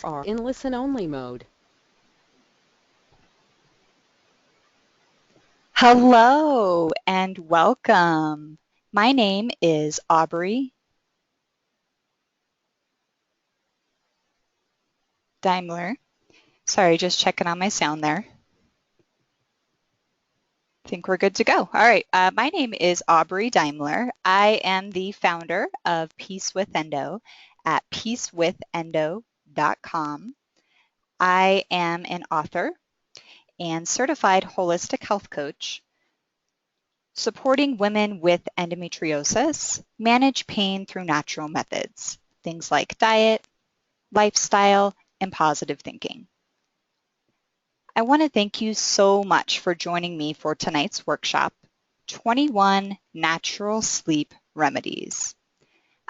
are in listen-only mode. Hello and welcome. My name is Aubrey Daimler. Sorry, just checking on my sound there. I think we're good to go. All right, my name is Aubrey Daimler. I am the founder of Peace with Endo at peacewithendo.com. I am an author and certified holistic health coach supporting women with endometriosis manage pain through natural methods, things like diet, lifestyle, and positive thinking. I want to thank you so much for joining me for tonight's workshop, 21 Natural Sleep Remedies.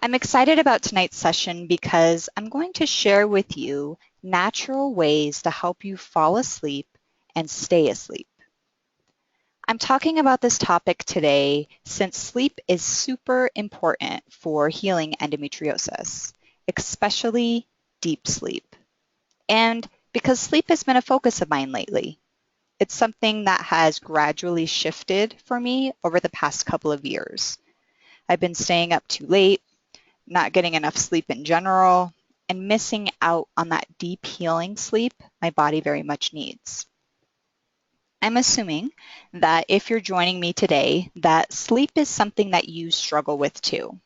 I'm excited about tonight's session because I'm going to share with you natural ways to help you fall asleep and stay asleep. I'm talking about this topic today since sleep is super important for healing endometriosis, especially deep sleep. And because sleep has been a focus of mine lately. It's something that has gradually shifted for me over the past couple of years. I've been staying up too late, not getting enough sleep in general, and missing out on that deep healing sleep my body very much needs. I'm assuming that if you're joining me today, that sleep is something that you struggle with too.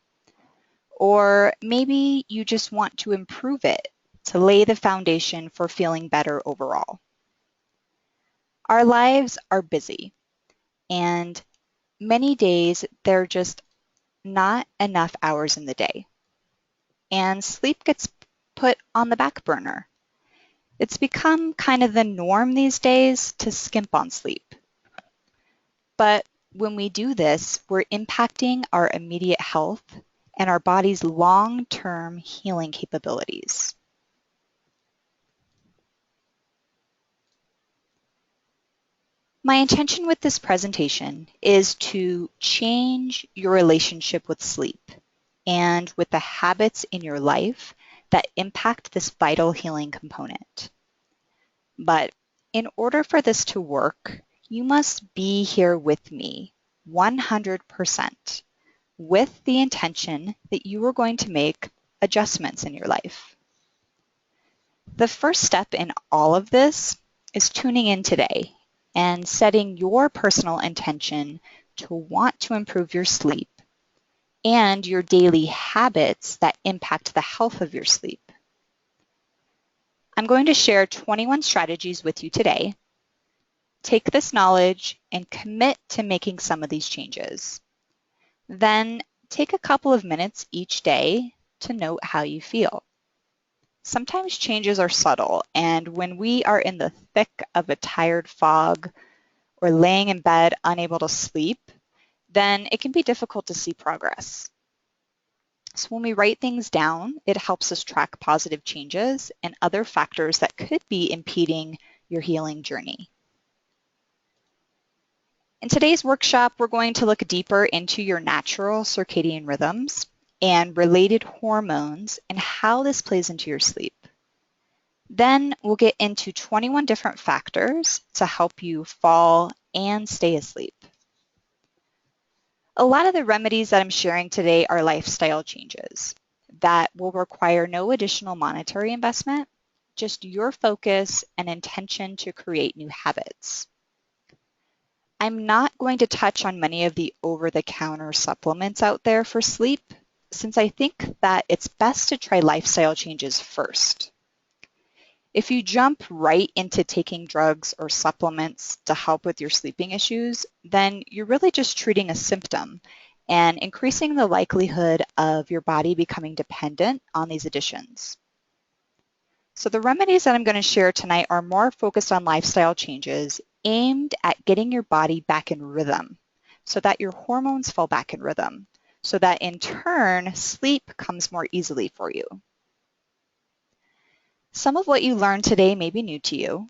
Or maybe you just want to improve it to lay the foundation for feeling better overall. Our lives are busy, and many days there are just not enough hours in the day, and sleep gets put on the back burner. It's become kind of the norm these days to skimp on sleep. But when we do this, we're impacting our immediate health and our body's long-term healing capabilities. My intention with this presentation is to change your relationship with sleep and with the habits in your life that impact this vital healing component. But in order for this to work, you must be here with me 100% with the intention that you are going to make adjustments in your life. The first step in all of this is tuning in today and setting your personal intention to want to improve your sleep and your daily habits that impact the health of your sleep. I'm going to share 21 strategies with you today. Take this knowledge and commit to making some of these changes. Then take a couple of minutes each day to note how you feel. Sometimes changes are subtle, and when we are in the thick of a tired fog or laying in bed unable to sleep, then it can be difficult to see progress. So when we write things down, it helps us track positive changes and other factors that could be impeding your healing journey. In today's workshop, we're going to look deeper into your natural circadian rhythms and related hormones and how this plays into your sleep. Then we'll get into 21 different factors to help you fall and stay asleep. A lot of the remedies that I'm sharing today are lifestyle changes that will require no additional monetary investment, just your focus and intention to create new habits. I'm not going to touch on many of the over-the-counter supplements out there for sleep, since I think that it's best to try lifestyle changes first. If you jump right into taking drugs or supplements to help with your sleeping issues, then you're really just treating a symptom and increasing the likelihood of your body becoming dependent on these additions. So the remedies that I'm going to share tonight are more focused on lifestyle changes aimed at getting your body back in rhythm so that your hormones fall back in rhythm, so that in turn, sleep comes more easily for you. Some of what you learned today may be new to you.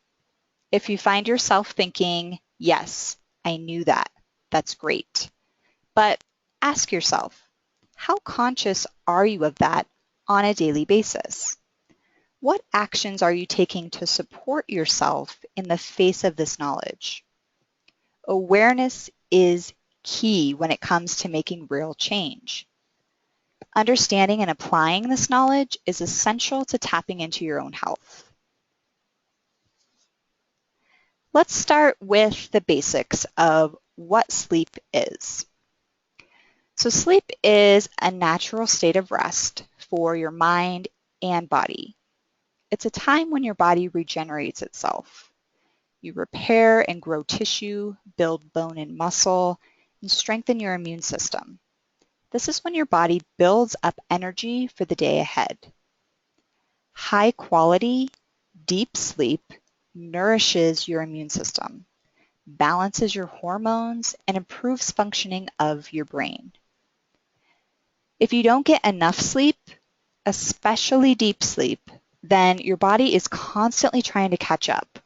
If you find yourself thinking, yes, I knew that, that's great. But ask yourself, how conscious are you of that on a daily basis? What actions are you taking to support yourself in the face of this knowledge? Awareness is key when it comes to making real change. Understanding and applying this knowledge is essential to tapping into your own health. Let's start with the basics of what sleep is. So sleep is a natural state of rest for your mind and body. It's a time when your body regenerates itself. You repair and grow tissue, build bone and muscle, and strengthen your immune system. This is when your body builds up energy for the day ahead. High quality, deep sleep nourishes your immune system, balances your hormones, and improves functioning of your brain. If you don't get enough sleep, especially deep sleep, then your body is constantly trying to catch up,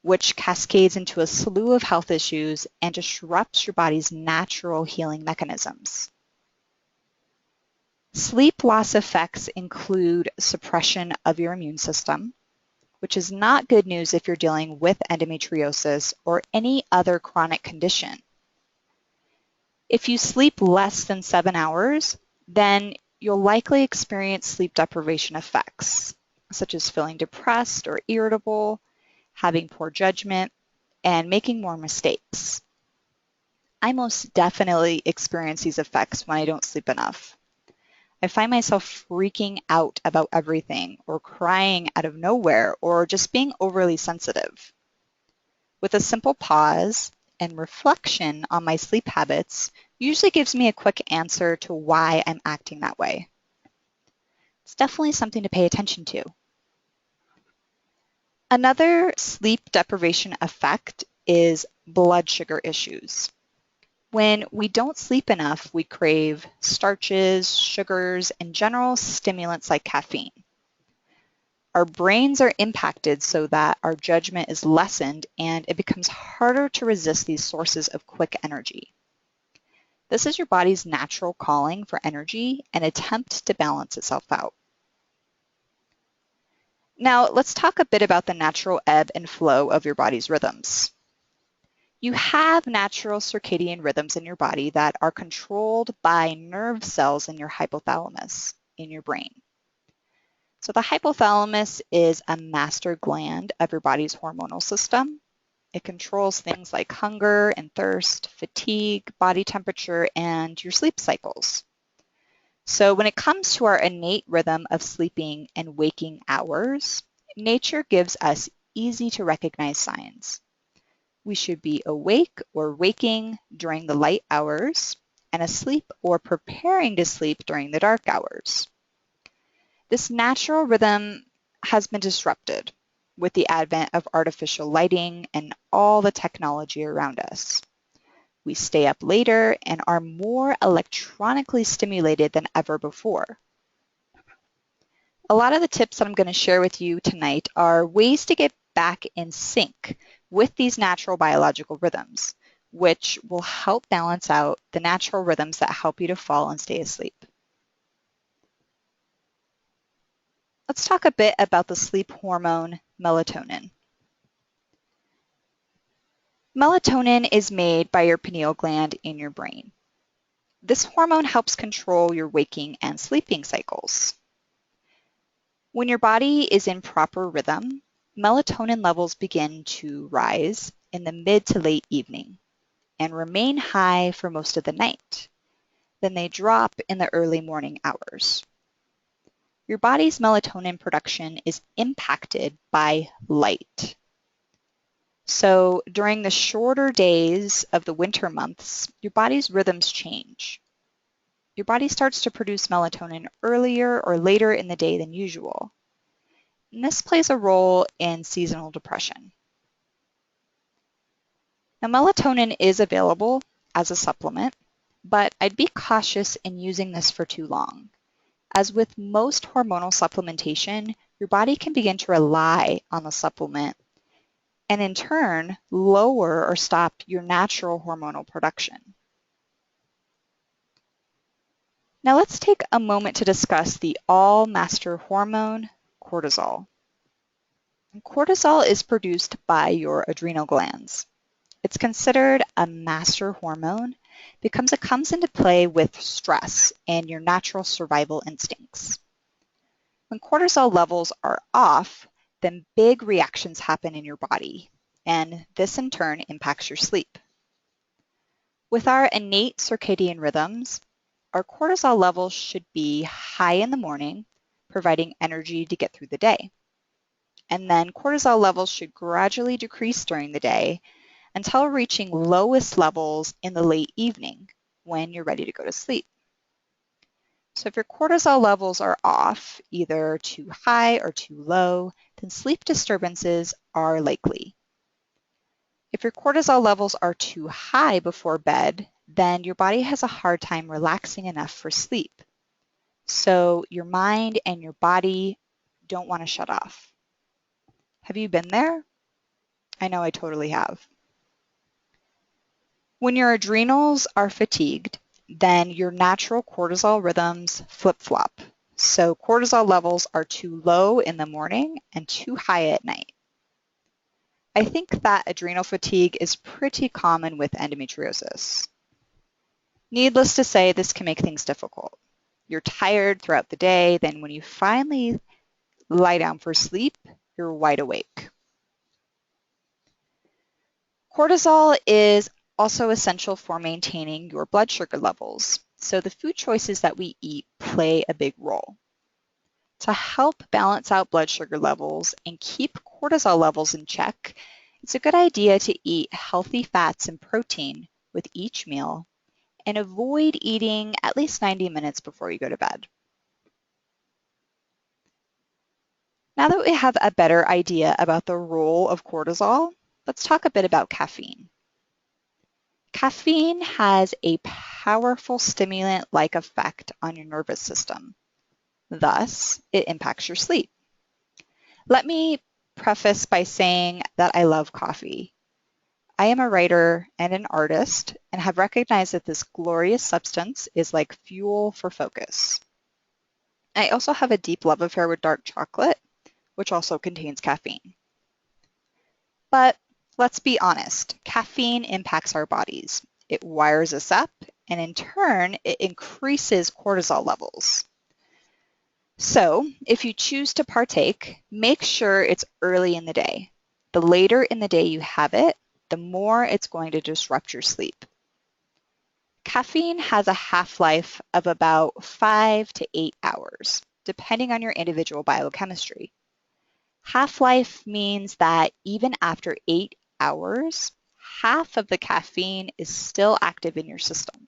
which cascades into a slew of health issues and disrupts your body's natural healing mechanisms. Sleep loss effects include suppression of your immune system, which is not good news if you're dealing with endometriosis or any other chronic condition. If you sleep less than 7 hours, then you'll likely experience sleep deprivation effects, such as feeling depressed or irritable, having poor judgment, and making more mistakes. I most definitely experience these effects when I don't sleep enough. I find myself freaking out about everything, or crying out of nowhere, or just being overly sensitive. With a simple pause and reflection on my sleep habits usually gives me a quick answer to why I'm acting that way. It's definitely something to pay attention to. Another sleep deprivation effect is blood sugar issues. When we don't sleep enough, we crave starches, sugars, and general stimulants like caffeine. Our brains are impacted so that our judgment is lessened and it becomes harder to resist these sources of quick energy. This is your body's natural calling for energy and attempt to balance itself out. Now, let's talk a bit about the natural ebb and flow of your body's rhythms. You have natural circadian rhythms in your body that are controlled by nerve cells in your hypothalamus, in your brain. So the hypothalamus is a master gland of your body's hormonal system. It controls things like hunger and thirst, fatigue, body temperature, and your sleep cycles. So when it comes to our innate rhythm of sleeping and waking hours, nature gives us easy to recognize signs. We should be awake or waking during the light hours and asleep or preparing to sleep during the dark hours. This natural rhythm has been disrupted with the advent of artificial lighting and all the technology around us. We stay up later and are more electronically stimulated than ever before. A lot of the tips that I'm going to share with you tonight are ways to get back in sync with these natural biological rhythms, which will help balance out the natural rhythms that help you to fall and stay asleep. Let's talk a bit about the sleep hormone melatonin. Melatonin is made by your pineal gland in your brain. This hormone helps control your waking and sleeping cycles. When your body is in proper rhythm, melatonin levels begin to rise in the mid to late evening and remain high for most of the night. Then they drop in the early morning hours. Your body's melatonin production is impacted by light. So during the shorter days of the winter months, your body's rhythms change. Your body starts to produce melatonin earlier or later in the day than usual. And this plays a role in seasonal depression. Now, melatonin is available as a supplement, but I'd be cautious in using this for too long. As with most hormonal supplementation, your body can begin to rely on the supplement and in turn lower or stop your natural hormonal production. Now let's take a moment to discuss the all-master hormone, cortisol. Cortisol is produced by your adrenal glands. It's considered a master hormone because it comes into play with stress and your natural survival instincts. When cortisol levels are off, then big reactions happen in your body, and this in turn impacts your sleep. With our innate circadian rhythms, our cortisol levels should be high in the morning, providing energy to get through the day. And then cortisol levels should gradually decrease during the day until reaching lowest levels in the late evening when you're ready to go to sleep. So if your cortisol levels are off, either too high or too low, then sleep disturbances are likely. If your cortisol levels are too high before bed, then your body has a hard time relaxing enough for sleep. So your mind and your body don't want to shut off. Have you been there? I know I totally have. When your adrenals are fatigued, then your natural cortisol rhythms flip-flop. So cortisol levels are too low in the morning and too high at night. I think that adrenal fatigue is pretty common with endometriosis. Needless to say, this can make things difficult. You're tired throughout the day, then when you finally lie down for sleep, you're wide awake. Cortisol is also essential for maintaining your blood sugar levels, so the food choices that we eat play a big role. To help balance out blood sugar levels and keep cortisol levels in check, it's a good idea to eat healthy fats and protein with each meal and avoid eating at least 90 minutes before you go to bed. Now that we have a better idea about the role of cortisol, let's talk a bit about caffeine. Caffeine has a powerful stimulant-like effect on your nervous system. Thus, it impacts your sleep. Let me preface by saying that I love coffee. I am a writer and an artist and have recognized that this glorious substance is like fuel for focus. I also have a deep love affair with dark chocolate, which also contains caffeine. But let's be honest, caffeine impacts our bodies. It wires us up, and in turn, it increases cortisol levels. So if you choose to partake, make sure it's early in the day. The later in the day you have it, the more it's going to disrupt your sleep. Caffeine has a half-life of about 5 to 8 hours, depending on your individual biochemistry. Half-life means that even after 8 hours, half of the caffeine is still active in your system.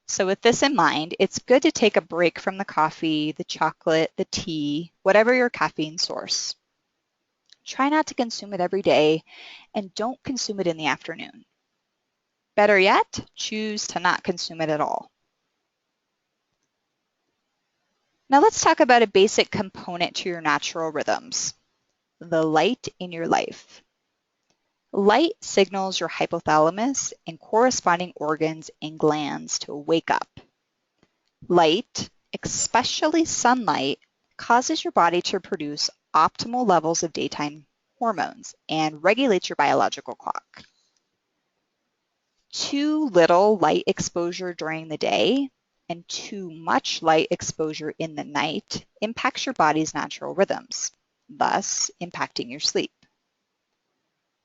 So with this in mind, it's good to take a break from the coffee, the chocolate, the tea, whatever your caffeine source. Try not to consume it every day and don't consume it in the afternoon. Better yet, choose to not consume it at all. Now let's talk about a basic component to your natural rhythms, the light in your life. Light signals your hypothalamus and corresponding organs and glands to wake up. Light, especially sunlight, causes your body to produce optimal levels of daytime hormones and regulates your biological clock. Too little light exposure during the day and too much light exposure in the night impacts your body's natural rhythms, thus impacting your sleep.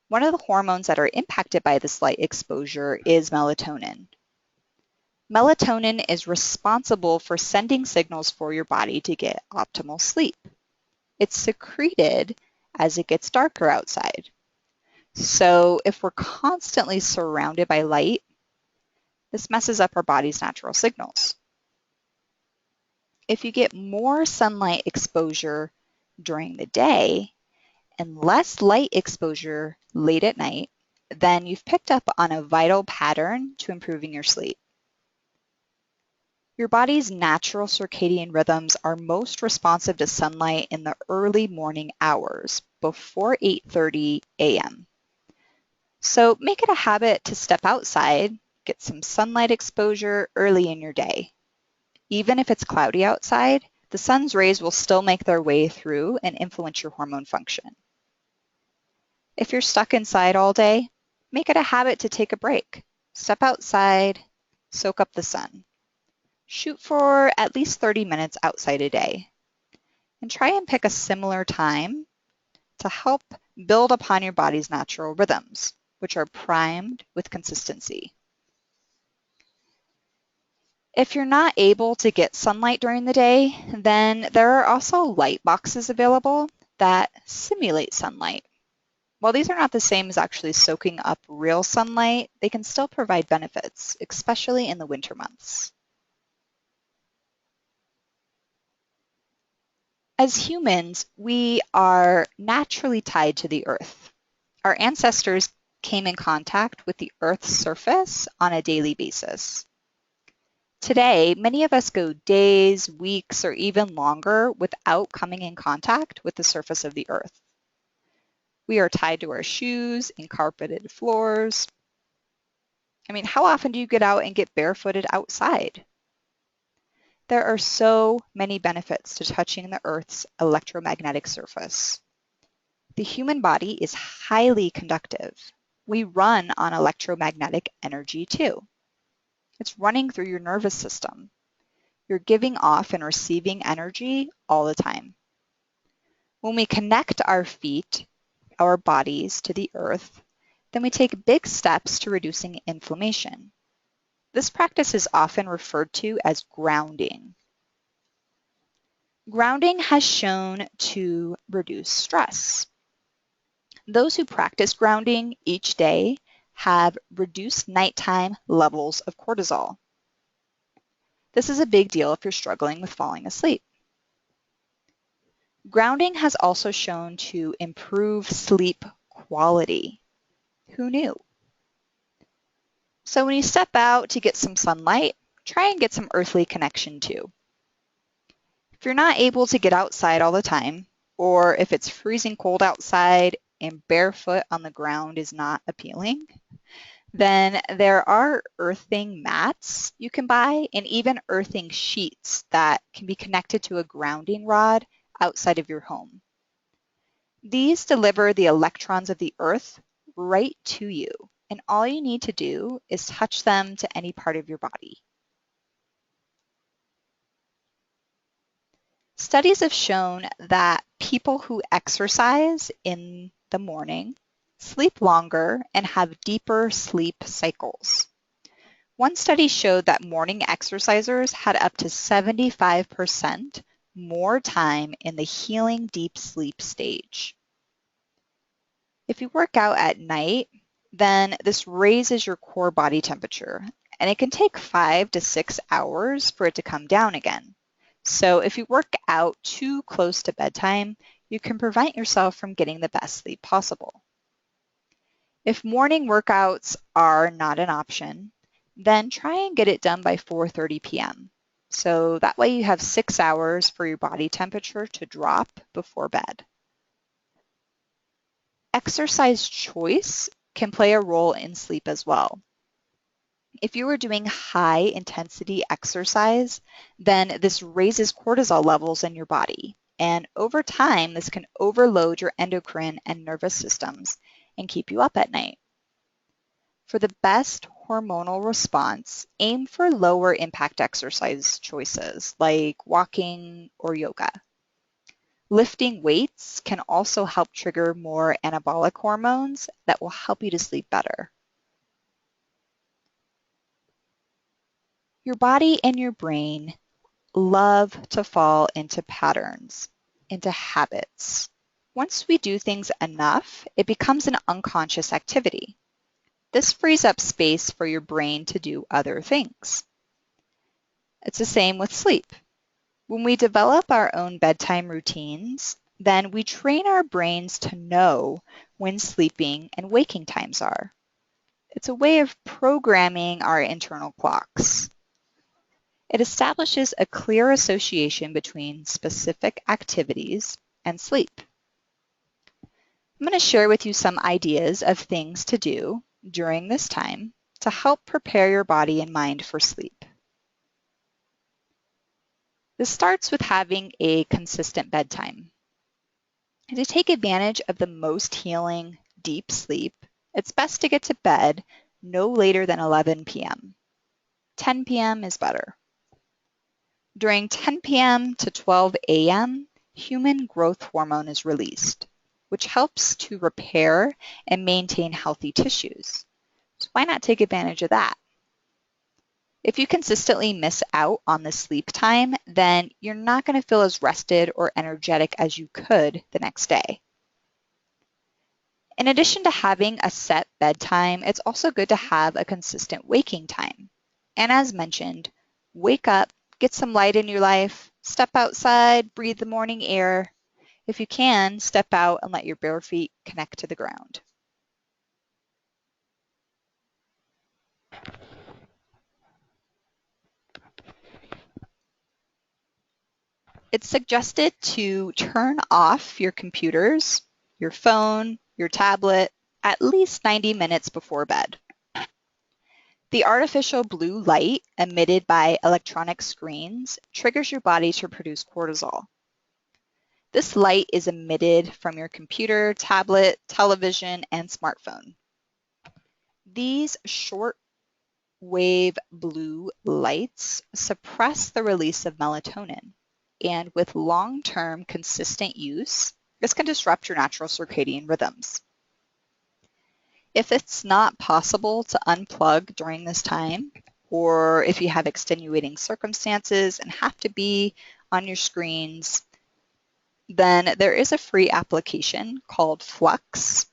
One of the hormones that are impacted by this light exposure is melatonin. Melatonin is responsible for sending signals for your body to get optimal sleep. It's secreted as it gets darker outside. So if we're constantly surrounded by light, this messes up our body's natural signals. If you get more sunlight exposure during the day and less light exposure late at night, then you've picked up on a vital pattern to improving your sleep. Your body's natural circadian rhythms are most responsive to sunlight in the early morning hours before 8:30 a.m. So make it a habit to step outside, get some sunlight exposure early in your day. Even if it's cloudy outside, the sun's rays will still make their way through and influence your hormone function. If you're stuck inside all day, make it a habit to take a break. Step outside, soak up the sun. Shoot for at least 30 minutes outside a day. And try and pick a similar time to help build upon your body's natural rhythms, which are primed with consistency. If you're not able to get sunlight during the day, then there are also light boxes available that simulate sunlight. While these are not the same as actually soaking up real sunlight, they can still provide benefits, especially in the winter months. As humans, we are naturally tied to the earth. Our ancestors came in contact with the earth's surface on a daily basis. Today, many of us go days, weeks, or even longer without coming in contact with the surface of the earth. We are tied to our shoes and carpeted floors. How often do you get out and get barefooted outside? There are so many benefits to touching the Earth's electromagnetic surface. The human body is highly conductive. We run on electromagnetic energy too. It's running through your nervous system. You're giving off and receiving energy all the time. When we connect our feet, our bodies to the earth, then we take big steps to reducing inflammation. This practice is often referred to as grounding. Grounding has shown to reduce stress. Those who practice grounding each day have reduced nighttime levels of cortisol. This is a big deal if you're struggling with falling asleep. Grounding has also shown to improve sleep quality. Who knew? So when you step out to get some sunlight, try and get some earthly connection too. If you're not able to get outside all the time, or if it's freezing cold outside and barefoot on the ground is not appealing, then there are earthing mats you can buy and even earthing sheets that can be connected to a grounding rod outside of your home. These deliver the electrons of the earth right to you, and all you need to do is touch them to any part of your body. Studies have shown that people who exercise in the morning sleep longer and have deeper sleep cycles. One study showed that morning exercisers had up to 75% more time in the healing deep sleep stage. If you work out at night, then this raises your core body temperature, and it can take 5 to 6 hours for it to come down again. So if you work out too close to bedtime, you can prevent yourself from getting the best sleep possible. If morning workouts are not an option, then try and get it done by 4:30 p.m. So that way you have 6 hours for your body temperature to drop before bed. Exercise choice can play a role in sleep as well. If you are doing high intensity exercise, then this raises cortisol levels in your body. And over time, this can overload your endocrine and nervous systems and keep you up at night. For the best hormonal response, aim for lower impact exercise choices like walking or yoga. Lifting weights can also help trigger more anabolic hormones that will help you to sleep better. Your body and your brain love to fall into patterns, into habits. Once we do things enough, it becomes an unconscious activity. This frees up space for your brain to do other things. It's the same with sleep. When we develop our own bedtime routines, then we train our brains to know when sleeping and waking times are. It's a way of programming our internal clocks. It establishes a clear association between specific activities and sleep. I'm going to share with you some ideas of things to do during this time to help prepare your body and mind for sleep. This starts with having a consistent bedtime. To take advantage of the most healing deep sleep, it's best to get to bed no later than 11 p.m. 10 p.m. is better. During 10 p.m. to 12 a.m., human growth hormone is released, which helps to repair and maintain healthy tissues. So why not take advantage of that? If you consistently miss out on the sleep time, then you're not going to feel as rested or energetic as you could the next day. In addition to having a set bedtime, it's also good to have a consistent waking time. And as mentioned, wake up, get some light in your life, step outside, breathe the morning air. If you can, step out and let your bare feet connect to the ground. It's suggested to turn off your computers, your phone, your tablet at least 90 minutes before bed. The artificial blue light emitted by electronic screens triggers your body to produce cortisol. This light is emitted from your computer, tablet, television, and smartphone. These short wave blue lights suppress the release of melatonin. And with long-term consistent use, this can disrupt your natural circadian rhythms. If it's not possible to unplug during this time, or if you have extenuating circumstances and have to be on your screens, then there is a free application called Flux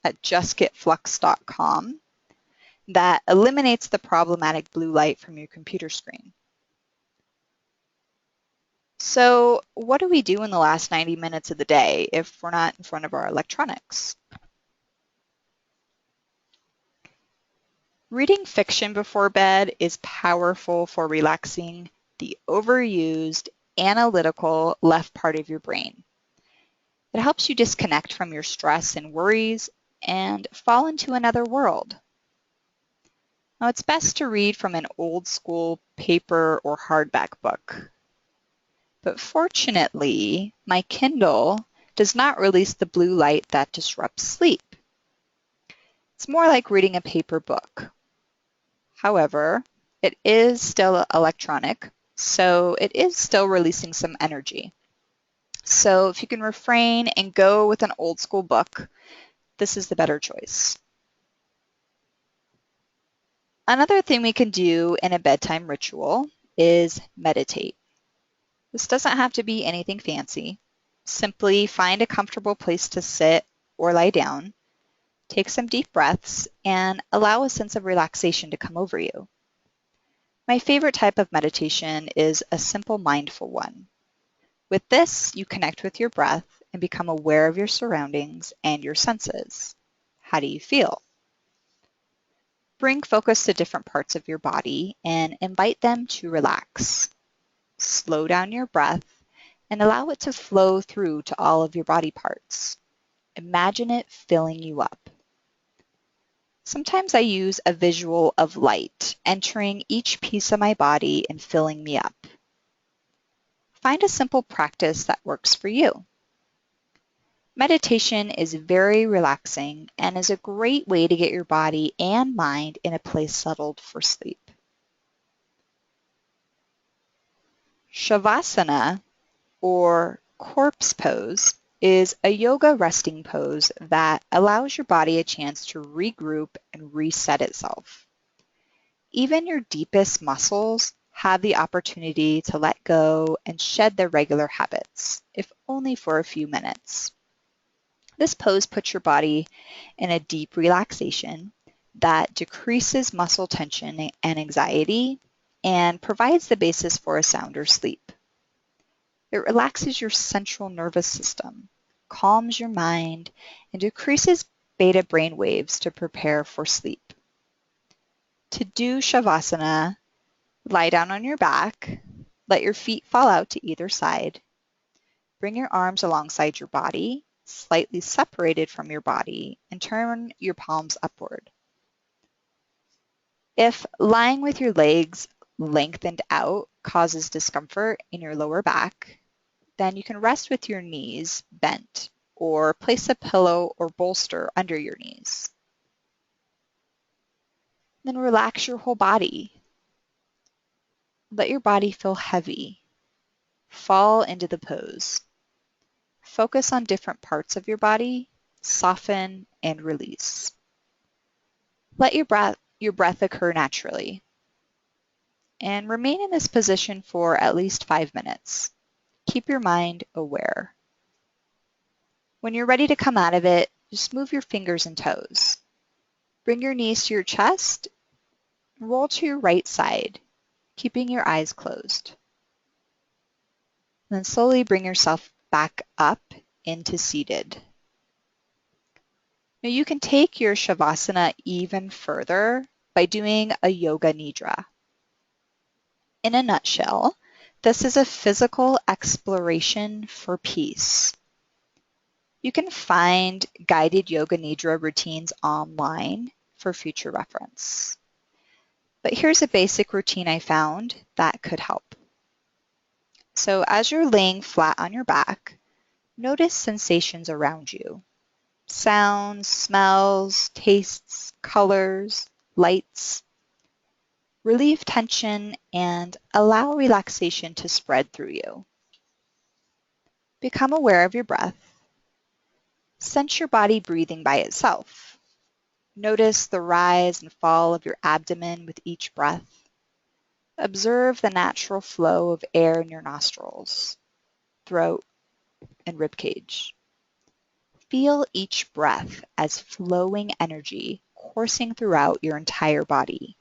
at justgetflux.com that eliminates the problematic blue light from your computer screen. So what do we do in the last 90 minutes of the day if we're not in front of our electronics? Reading fiction before bed is powerful for relaxing the overused analytical left part of your brain. It helps you disconnect from your stress and worries and fall into another world. Now, it's best to read from an old school paper or hardback book. But fortunately, my Kindle does not release the blue light that disrupts sleep. It's more like reading a paper book. However, it is still electronic, so it is still releasing some energy. So if you can refrain and go with an old school book, this is the better choice. Another thing we can do in a bedtime ritual is meditate. This doesn't have to be anything fancy. Simply find a comfortable place to sit or lie down, take some deep breaths, and allow a sense of relaxation to come over you. My favorite type of meditation is a simple mindful one. With this, you connect with your breath and become aware of your surroundings and your senses. How do you feel? Bring focus to different parts of your body and invite them to relax. Slow down your breath and allow it to flow through to all of your body parts. Imagine it filling you up. Sometimes I use a visual of light entering each piece of my body and filling me up. Find a simple practice that works for you. Meditation is very relaxing and is a great way to get your body and mind in a place settled for sleep. Shavasana, or corpse pose, is a yoga resting pose that allows your body a chance to regroup and reset itself. Even your deepest muscles have the opportunity to let go and shed their regular habits, if only for a few minutes. This pose puts your body in a deep relaxation that decreases muscle tension and anxiety and provides the basis for a sounder sleep. It relaxes your central nervous system, calms your mind, and decreases beta brain waves to prepare for sleep. To do Shavasana, lie down on your back, let your feet fall out to either side. Bring your arms alongside your body, slightly separated from your body, and turn your palms upward. If lying with your legs lengthened out causes discomfort in your lower back, then you can rest with your knees bent or place a pillow or bolster under your knees. Then relax your whole body. Let your body feel heavy. Fall into the pose. Focus on different parts of your body, soften and release. Let your breath occur naturally. And remain in this position for at least 5 minutes. Keep your mind aware. When you're ready to come out of it, just move your fingers and toes. Bring your knees to your chest, roll to your right side, keeping your eyes closed. Then slowly bring yourself back up into seated. Now you can take your Shavasana even further by doing a Yoga Nidra. In a nutshell, this is a physical exploration for peace. You can find guided Yoga Nidra routines online for future reference. But here's a basic routine I found that could help. So as you're laying flat on your back, notice sensations around you. Sounds, smells, tastes, colors, lights. Relieve tension and allow relaxation to spread through you. Become aware of your breath. Sense your body breathing by itself. Notice the rise and fall of your abdomen with each breath. Observe the natural flow of air in your nostrils, throat, and ribcage. Feel each breath as flowing energy coursing throughout your entire body.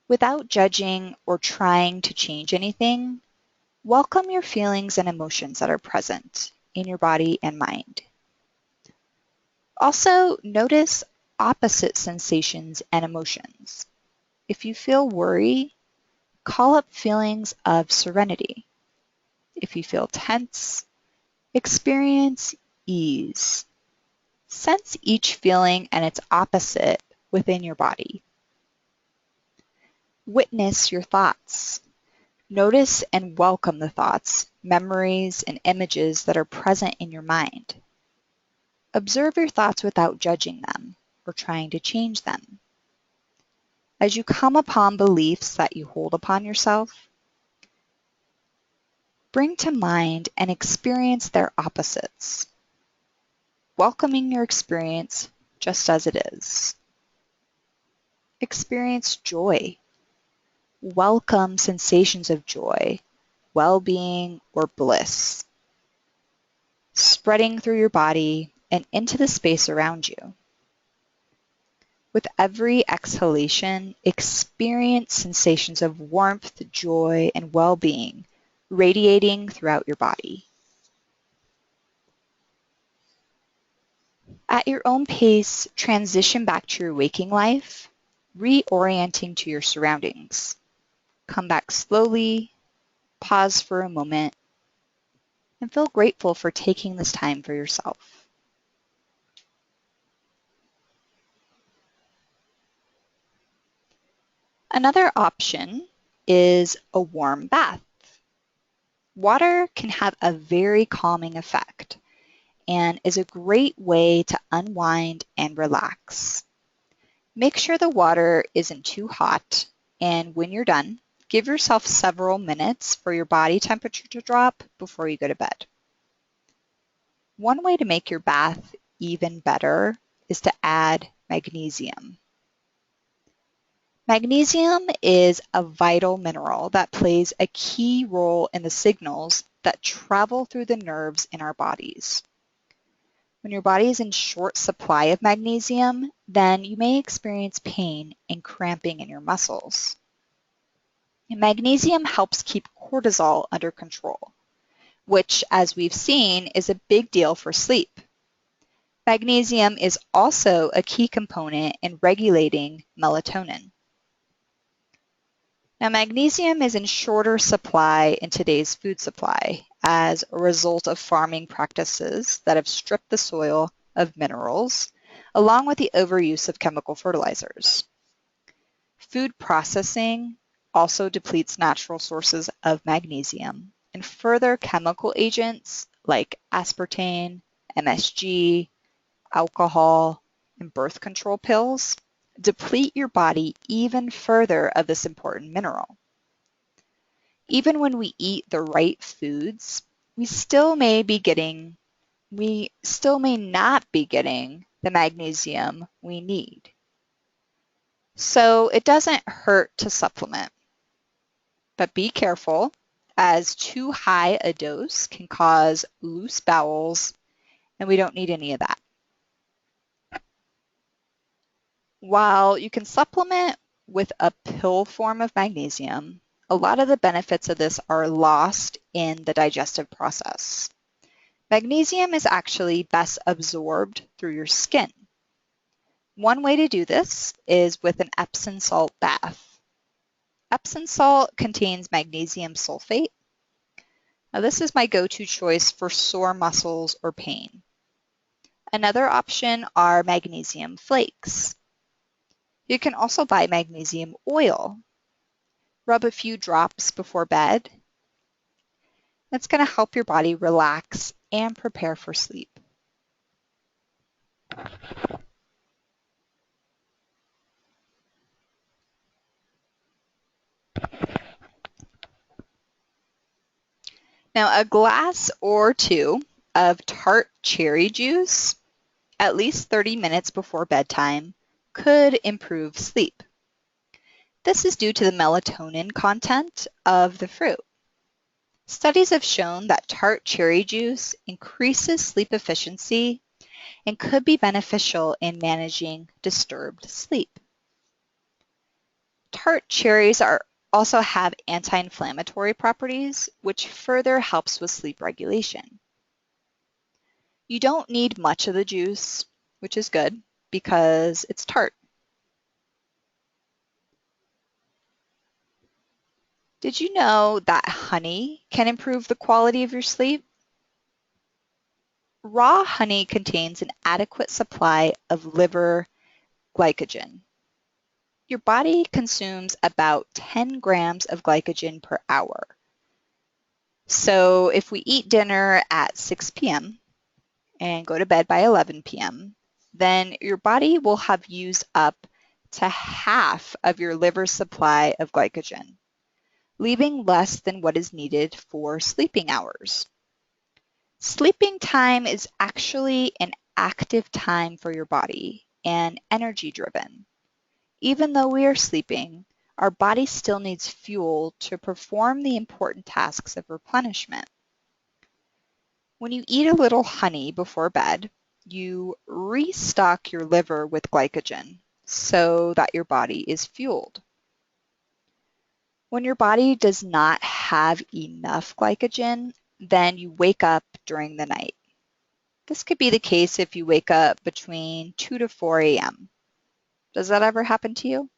Without judging or trying to change anything, welcome your feelings and emotions that are present in your body and mind. Also, notice opposite sensations and emotions. If you feel worry, call up feelings of serenity. If you feel tense, experience ease. Sense each feeling and its opposite within your body. Witness your thoughts. Notice and welcome the thoughts, memories, and images that are present in your mind. Observe your thoughts without judging them or trying to change them. As you come upon beliefs that you hold upon yourself, bring to mind and experience their opposites, welcoming your experience just as it is. Experience joy. Welcome sensations of joy, well-being, or bliss, spreading through your body and into the space around you. With every exhalation, experience sensations of warmth, joy, and well-being radiating throughout your body. At your own pace, transition back to your waking life, reorienting to your surroundings. Come back slowly, pause for a moment, and feel grateful for taking this time for yourself. Another option is a warm bath. Water can have a very calming effect and is a great way to unwind and relax. Make sure the water isn't too hot, and when you're done, give yourself several minutes for your body temperature to drop before you go to bed. One way to make your bath even better is to add magnesium. Magnesium is a vital mineral that plays a key role in the signals that travel through the nerves in our bodies. When your body is in short supply of magnesium, then you may experience pain and cramping in your muscles. And magnesium helps keep cortisol under control, which, as we've seen, is a big deal for sleep. Magnesium is also a key component in regulating melatonin. Now, magnesium is in shorter supply in today's food supply as a result of farming practices that have stripped the soil of minerals, along with the overuse of chemical fertilizers. Food processing also depletes natural sources of magnesium, and further chemical agents like aspartame, MSG, alcohol, and birth control pills deplete your body even further of this important mineral. Even when we eat the right foods, we still may not be getting the magnesium we need. So it doesn't hurt to supplement, but be careful, as too high a dose can cause loose bowels, and we don't need any of that. While you can supplement with a pill form of magnesium, a lot of the benefits of this are lost in the digestive process. Magnesium is actually best absorbed through your skin. One way to do this is with an Epsom salt bath. Epsom salt contains magnesium sulfate. Now, this is my go-to choice for sore muscles or pain. Another option are magnesium flakes. You can also buy magnesium oil. Rub a few drops before bed. That's going to help your body relax and prepare for sleep. Now, a glass or two of tart cherry juice, at least 30 minutes before bedtime, could improve sleep. This is due to the melatonin content of the fruit. Studies have shown that tart cherry juice increases sleep efficiency and could be beneficial in managing disturbed sleep. Tart cherries also have anti-inflammatory properties, which further helps with sleep regulation. You don't need much of the juice, which is good because it's tart. Did you know that honey can improve the quality of your sleep? Raw honey contains an adequate supply of liver glycogen. Your body consumes about 10 grams of glycogen per hour. So if we eat dinner at 6 p.m. and go to bed by 11 p.m., then your body will have used up to half of your liver's supply of glycogen, leaving less than what is needed for sleeping hours. Sleeping time is actually an active time for your body and energy driven. Even though we are sleeping, our body still needs fuel to perform the important tasks of replenishment. When you eat a little honey before bed, you restock your liver with glycogen so that your body is fueled. When your body does not have enough glycogen, then you wake up during the night. This could be the case if you wake up between 2 to 4 a.m. Does that ever happen to you?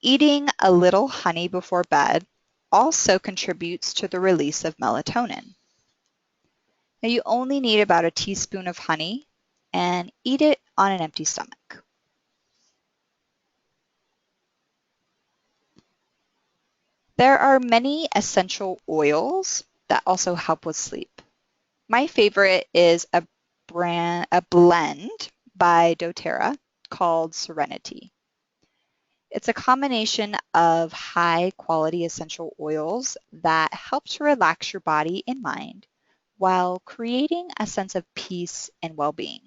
Eating a little honey before bed also contributes to the release of melatonin. Now, you only need about a teaspoon of honey and eat it on an empty stomach. There are many essential oils that also help with sleep. My favorite is a blend by doTERRA called Serenity. It's a combination of high quality essential oils that help to relax your body and mind while creating a sense of peace and well-being.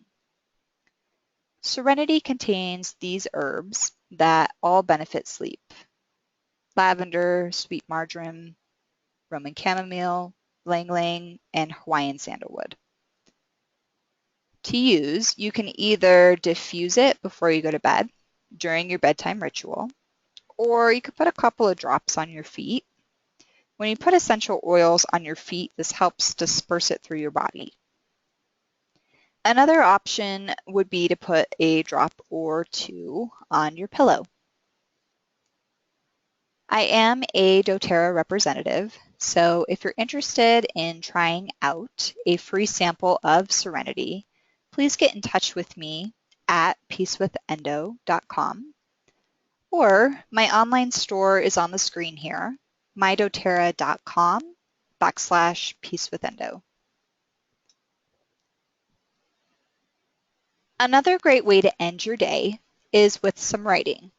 Serenity contains these herbs that all benefit sleep: lavender, sweet marjoram, Roman chamomile, ylang ylang, and Hawaiian sandalwood. To use, you can either diffuse it before you go to bed during your bedtime ritual, or you could put a couple of drops on your feet. When you put essential oils on your feet, this helps disperse it through your body. Another option would be to put a drop or two on your pillow. I am a doTERRA representative, so if you're interested in trying out a free sample of Serenity, please get in touch with me at peacewithendo.com, or my online store is on the screen here, mydoterra.com, /peacewithendo. Another great way to end your day is with some writing.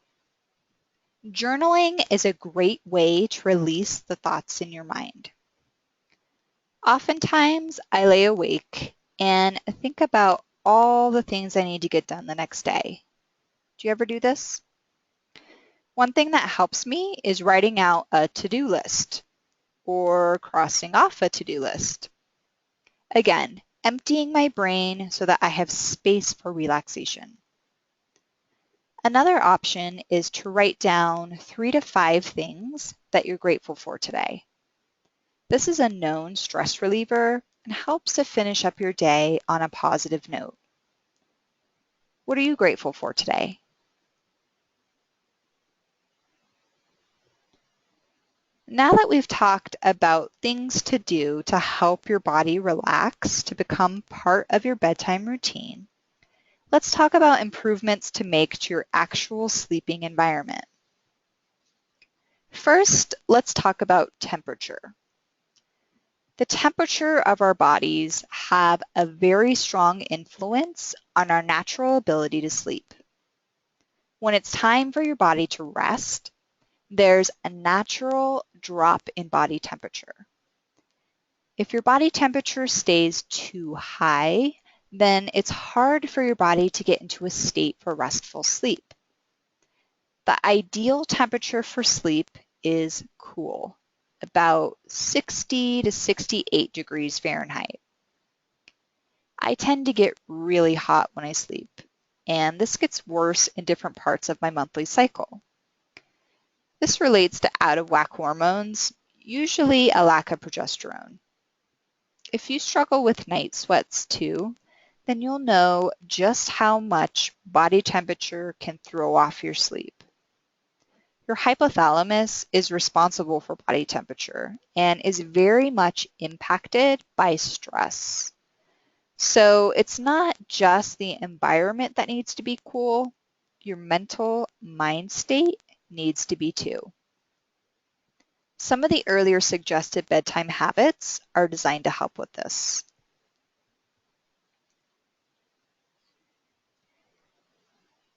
Journaling is a great way to release the thoughts in your mind. Oftentimes, I lay awake and think about all the things I need to get done the next day. Do you ever do this? One thing that helps me is writing out a to-do list or crossing off a to-do list. Again, emptying my brain so that I have space for relaxation. Another option is to write down 3 to 5 things that you're grateful for today. This is a known stress reliever and helps to finish up your day on a positive note. What are you grateful for today? Now that we've talked about things to do to help your body relax to become part of your bedtime routine, let's talk about improvements to make to your actual sleeping environment. First, let's talk about temperature. The temperature of our bodies have a very strong influence on our natural ability to sleep. When it's time for your body to rest, there's a natural drop in body temperature. If your body temperature stays too high, then it's hard for your body to get into a state for restful sleep. The ideal temperature for sleep is cool, about 60 to 68 degrees Fahrenheit. I tend to get really hot when I sleep, and this gets worse in different parts of my monthly cycle. This relates to out-of-whack hormones, usually a lack of progesterone. If you struggle with night sweats too, then you'll know just how much body temperature can throw off your sleep. Your hypothalamus is responsible for body temperature and is very much impacted by stress. So it's not just the environment that needs to be cool, your mental mind state needs to be too. Some of the earlier suggested bedtime habits are designed to help with this.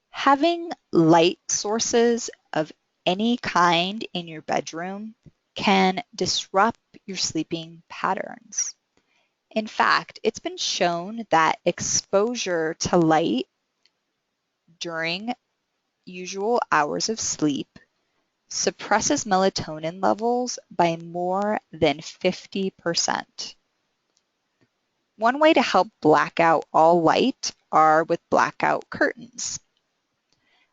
Having light sources of any kind in your bedroom can disrupt your sleeping patterns. In fact, it's been shown that exposure to light during usual hours of sleep suppresses melatonin levels by more than 50%. One way to help black out all light are with blackout curtains.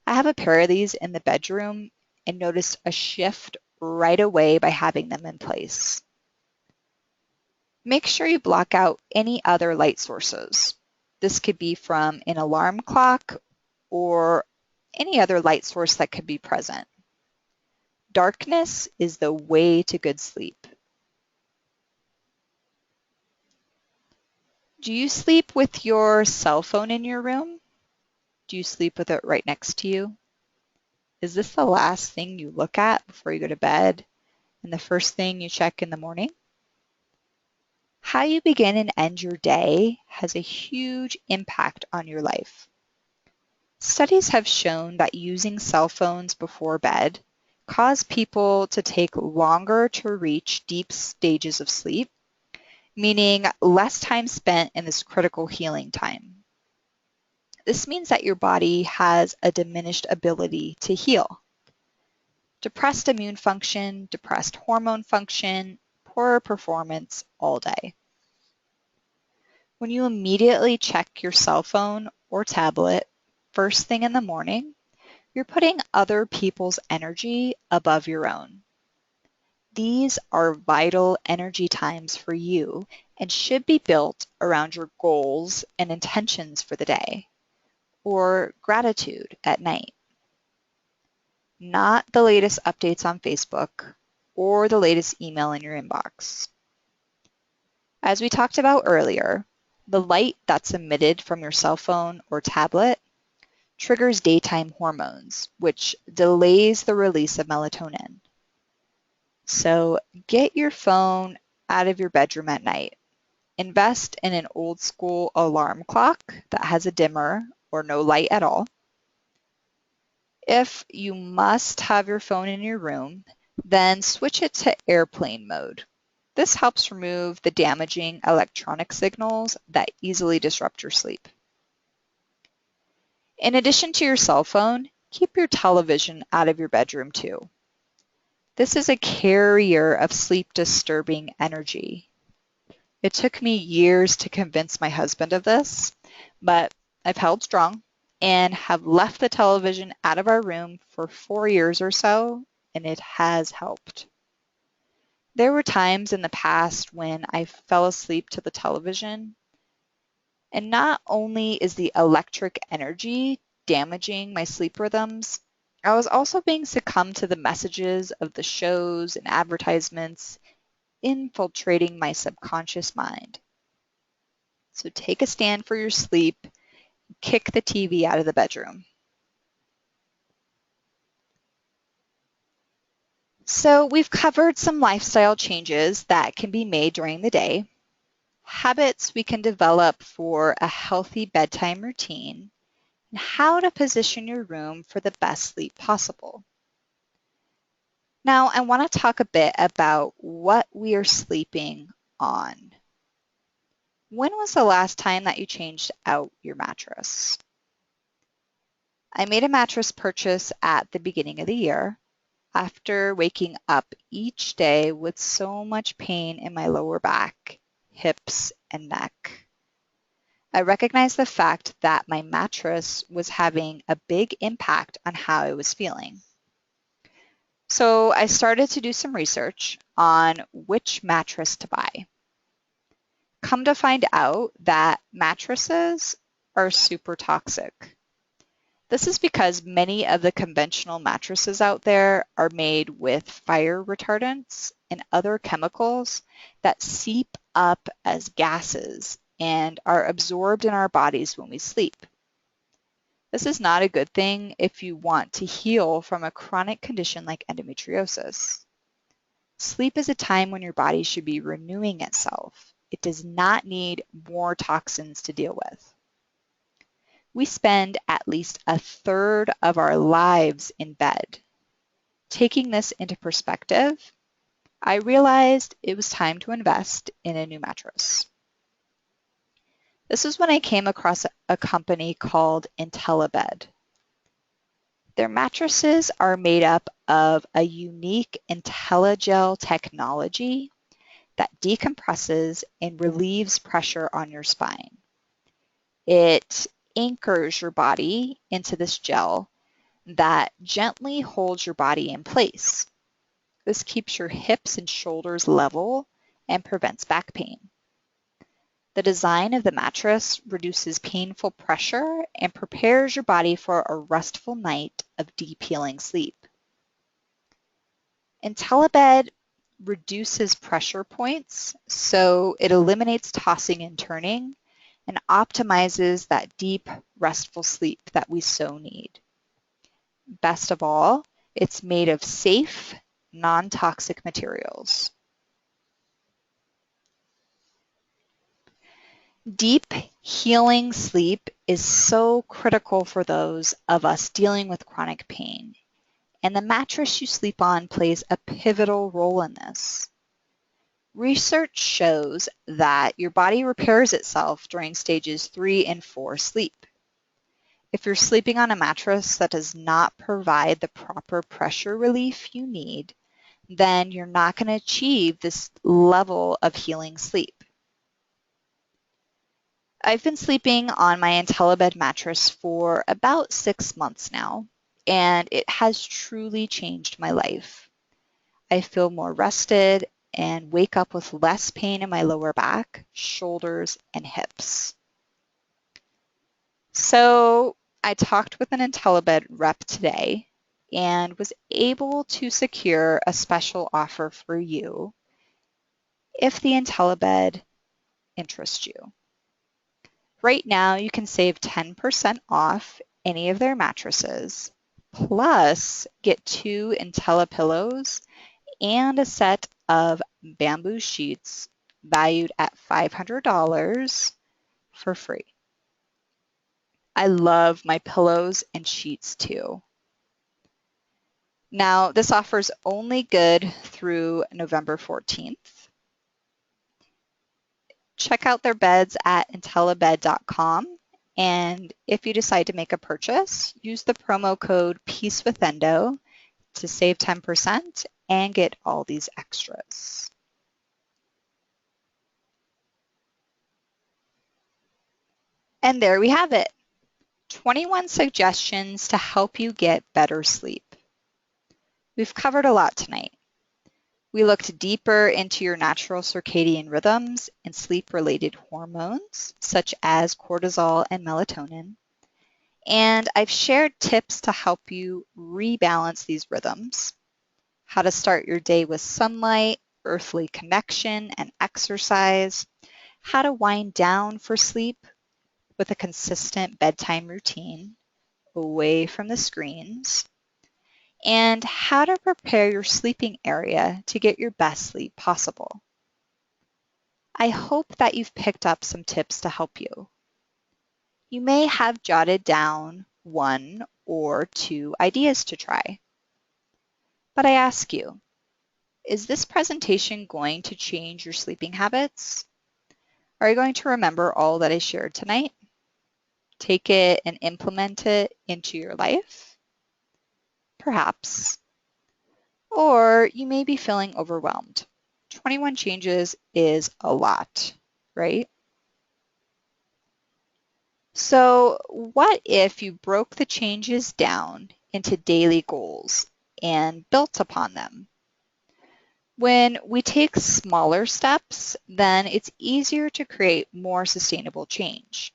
I have a pair of these in the bedroom and noticed a shift right away by having them in place. Make sure you block out any other light sources. This could be from an alarm clock or any other light source that could be present. Darkness is the way to good sleep. Do you sleep with your cell phone in your room? Do you sleep with it right next to you? Is this the last thing you look at before you go to bed and the first thing you check in the morning? How you begin and end your day has a huge impact on your life. Studies have shown that using cell phones before bed cause people to take longer to reach deep stages of sleep, meaning less time spent in this critical healing time. This means that your body has a diminished ability to heal. Depressed immune function, depressed hormone function, poorer performance all day. When you immediately check your cell phone or tablet first thing in the morning, you're putting other people's energy above your own. These are vital energy times for you and should be built around your goals and intentions for the day, or gratitude at night. Not the latest updates on Facebook or the latest email in your inbox. As we talked about earlier, the light that's emitted from your cell phone or tablet triggers daytime hormones, which delays the release of melatonin. So get your phone out of your bedroom at night. Invest in an old school alarm clock that has a dimmer or no light at all. If you must have your phone in your room, then switch it to airplane mode. This helps remove the damaging electronic signals that easily disrupt your sleep. In addition to your cell phone, keep your television out of your bedroom too. This is a carrier of sleep-disturbing energy. It took me years to convince my husband of this, but I've held strong and have left the television out of our room for 4 years or so, and it has helped. There were times in the past when I fell asleep to the television, and not only is the electric energy damaging my sleep rhythms, I was also being succumbed to the messages of the shows and advertisements infiltrating my subconscious mind. So take a stand for your sleep, kick the TV out of the bedroom. So we've covered some lifestyle changes that can be made during the day, habits we can develop for a healthy bedtime routine, and how to position your room for the best sleep possible. Now, I want to talk a bit about what we are sleeping on. When was the last time that you changed out your mattress? I made a mattress purchase at the beginning of the year after waking up each day with so much pain in my lower back, hips, and neck. I recognized the fact that my mattress was having a big impact on how I was feeling. So I started to do some research on which mattress to buy. Come to find out that mattresses are super toxic. This is because many of the conventional mattresses out there are made with fire retardants and other chemicals that seep up as gases and are absorbed in our bodies when we sleep. This is not a good thing if you want to heal from a chronic condition like endometriosis. Sleep is a time when your body should be renewing itself. It does not need more toxins to deal with. We spend at least a third of our lives in bed. Taking this into perspective, I realized it was time to invest in a new mattress. This is when I came across a company called IntelliBed. Their mattresses are made up of a unique IntelliGel technology that decompresses and relieves pressure on your spine. It anchors your body into this gel that gently holds your body in place. This keeps your hips and shoulders level and prevents back pain. The design of the mattress reduces painful pressure and prepares your body for a restful night of deep healing sleep. IntelliBed reduces pressure points, so it eliminates tossing and turning and optimizes that deep, restful sleep that we so need. Best of all, it's made of safe, non-toxic materials. Deep, healing sleep is so critical for those of us dealing with chronic pain, and the mattress you sleep on plays a pivotal role in this. Research shows that your body repairs itself during stages 3 and 4 sleep. If you're sleeping on a mattress that does not provide the proper pressure relief you need, then you're not going to achieve this level of healing sleep. I've been sleeping on my IntelliBed mattress for about 6 months now, and it has truly changed my life. I feel more rested and wake up with less pain in my lower back, shoulders, and hips. So I talked with an IntelliBed rep today and was able to secure a special offer for you if the IntelliBed interests you. Right now, you can save 10% off any of their mattresses, plus get 2 IntelliPillows and a set of bamboo sheets valued at $500 for free. I love my pillows and sheets too. Now, this offer is only good through November 14th. Check out their beds at intellibed.com, and if you decide to make a purchase, use the promo code PEACEWithEndo to save 10% and get all these extras. And there we have it, 21 suggestions to help you get better sleep. We've covered a lot tonight. We looked deeper into your natural circadian rhythms and sleep-related hormones, such as cortisol and melatonin. And I've shared tips to help you rebalance these rhythms, how to start your day with sunlight, earthly connection, and exercise, how to wind down for sleep with a consistent bedtime routine away from the screens, and how to prepare your sleeping area to get your best sleep possible. I hope that you've picked up some tips to help you. You may have jotted down 1 or 2 ideas to try. But I ask you, is this presentation going to change your sleeping habits? Are you going to remember all that I shared tonight? Take it and implement it into your life? Perhaps. Or you may be feeling overwhelmed. 21 changes is a lot, right? So what if you broke the changes down into daily goals and built upon them? When we take smaller steps, then it's easier to create more sustainable change.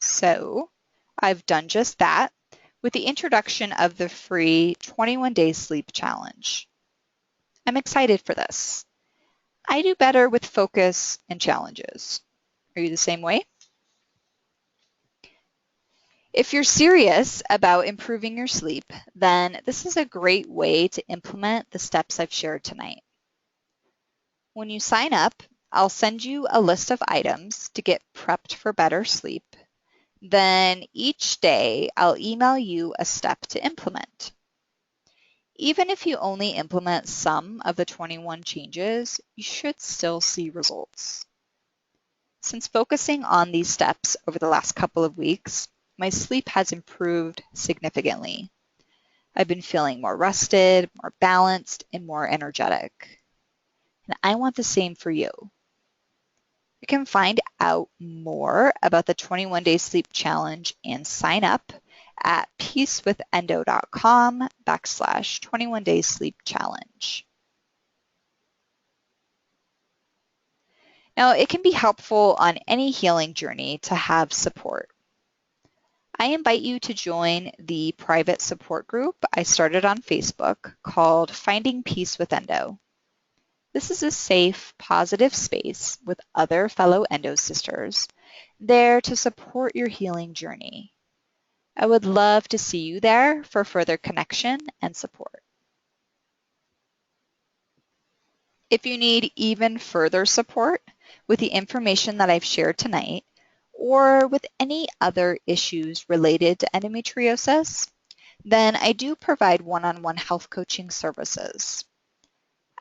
So I've done just that with the introduction of the free 21-day sleep challenge. I'm excited for this. I do better with focus and challenges. Are you the same way? If you're serious about improving your sleep, then this is a great way to implement the steps I've shared tonight. When you sign up, I'll send you a list of items to get prepped for better sleep. Then each day, I'll email you a step to implement. Even if you only implement some of the 21 changes, you should still see results. Since focusing on these steps over the last couple of weeks, my sleep has improved significantly. I've been feeling more rested, more balanced, and more energetic. And I want the same for you. You can find out more about the 21-day sleep challenge and sign up at peacewithendo.com/21-day sleep challenge. Now, it can be helpful on any healing journey to have support. I invite you to join the private support group I started on Facebook called Finding Peace with Endo. This is a safe, positive space with other fellow Endo sisters there to support your healing journey. I would love to see you there for further connection and support. If you need even further support with the information that I've shared tonight, or with any other issues related to endometriosis, then I do provide one-on-one health coaching services.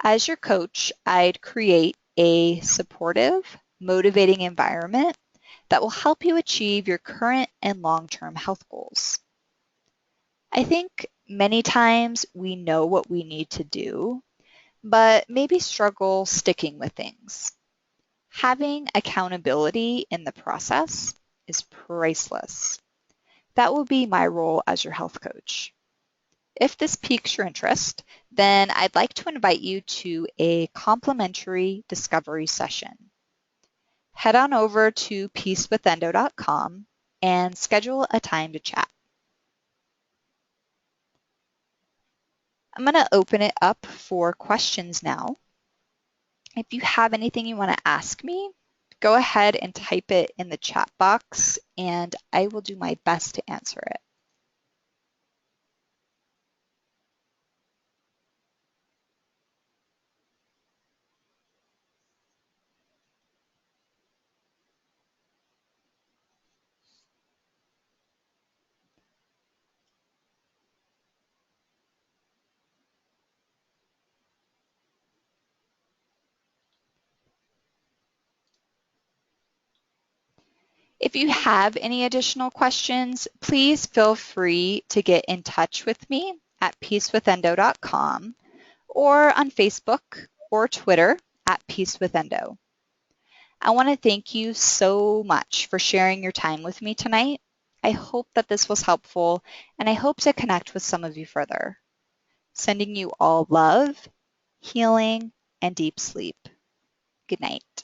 As your coach, I'd create a supportive, motivating environment that will help you achieve your current and long-term health goals. I think many times we know what we need to do, but maybe struggle sticking with things. Having accountability in the process is priceless. That will be my role as your health coach. If this piques your interest, then I'd like to invite you to a complimentary discovery session. Head on over to peacewithendo.com and schedule a time to chat. I'm going to open it up for questions now. If you have anything you want to ask me, go ahead and type it in the chat box and I will do my best to answer it. If you have any additional questions, please feel free to get in touch with me at peacewithendo.com or on Facebook or Twitter at peacewithendo. I want to thank you so much for sharing your time with me tonight. I hope that this was helpful, and I hope to connect with some of you further. Sending you all love, healing, and deep sleep. Good night.